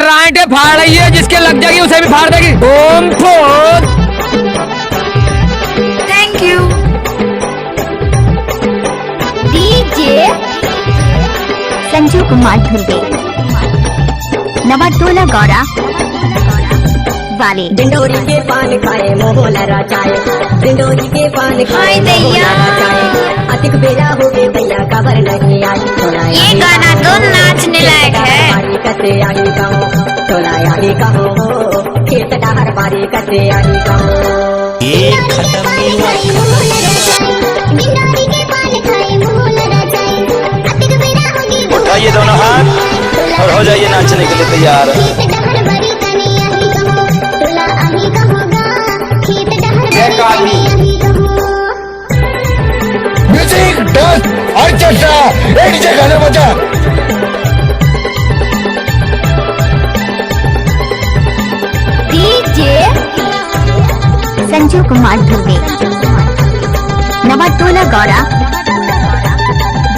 रांटे फाड़ रही है, जिसके लग जाएगी उसे भी फाड़ देगी। ओम फूट। Thank you. DJ Sanju Kumar Dhurve, Nawatola Gaura वाले। डिंडोरी के पान खाए मोहला राजाए, डिंडोरी के पान खाए दैया। अधिक बेला हो गए भैया खबर नहीं आई। ये गाना तो नाचने लायक है। कते आई कहो तोला आई कहो, खेत डहर बारी कते आई कहो। ये खत्म नहीं हुआ। उठाइए दोनों हाथ और हो जाइए नाचने के लिए तैयार। म्यूजिक डांस और चर्चा एक जगह बजा। डीजे संजू कुमार धुर्वे, नवाटोला गौरा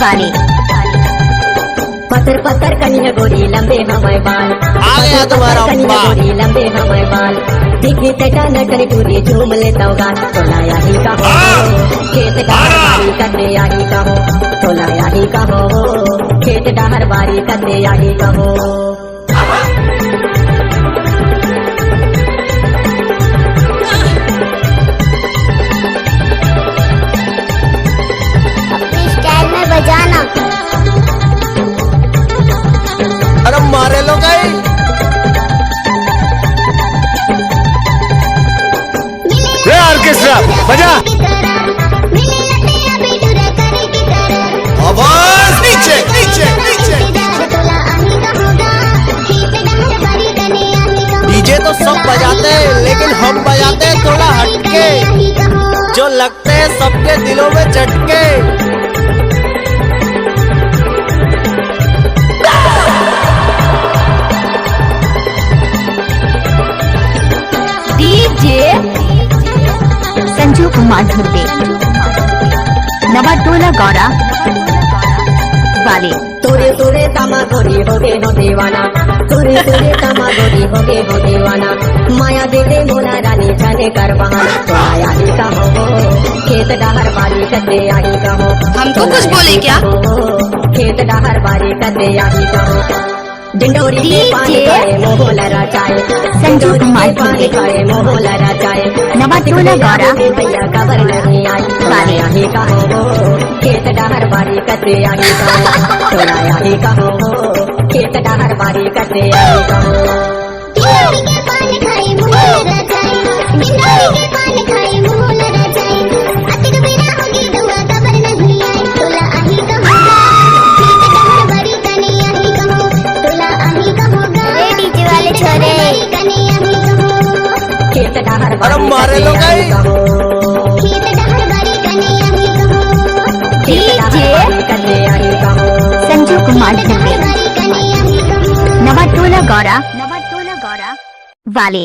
वाले। पत्थर पत्थर कन्या गोरी लंबे हमारे बाल, आ गया तुम्हारा कन्या गोरी लंबे हमारे बाल। दिखी तेटा न करे पूरी झूम लेता हूँ गान। तोला यही कहो खेत डहर बारी कते यही कहो, तोला यही कहो खेत डहर बारी कते यही कहो। अपने स्टाइल में बजाना। अरे मारे लो गई। ऑर्केस्ट्रा बजा। आवाज नीचे नीचे नीचे। डीजे तो सब बजाते हैं, लेकिन हम बजाते हैं थोड़ा हटके, जो लगते हैं सबके दिलों में झटके। डीजे संजू कुमार धुर्वे, नवाटोला गौरा वाले। तोरे तोरे तमा गोरी हो गए हो दीवाना, तोरे तोरे तमा गोरी हो गए हो दीवाना। माया दे दे मोला रानी जाने कर बहाना। तोला यही कहो खेत डहर बारी कते यही कहो। हमको कुछ बोले क्या? खेत डहर बारी कते यही कहो। डिंडोरी के पान खाए मोहला राजाए, संजू कुमार पान धुर्वे, खाए मोहला राजाए। नवाटोला गौरा भैया खबर नहीं आई। तोला यही कहो खेत डहर बारी कते यही कहो, तोला यही कहो खेत डहर बारी कते यही कहो। डीजे वाले छोरे। खेत डहर अरे मारे लो गई। डीजे संजू कुमार धुर्वे, नवाटोला गौरा वाले।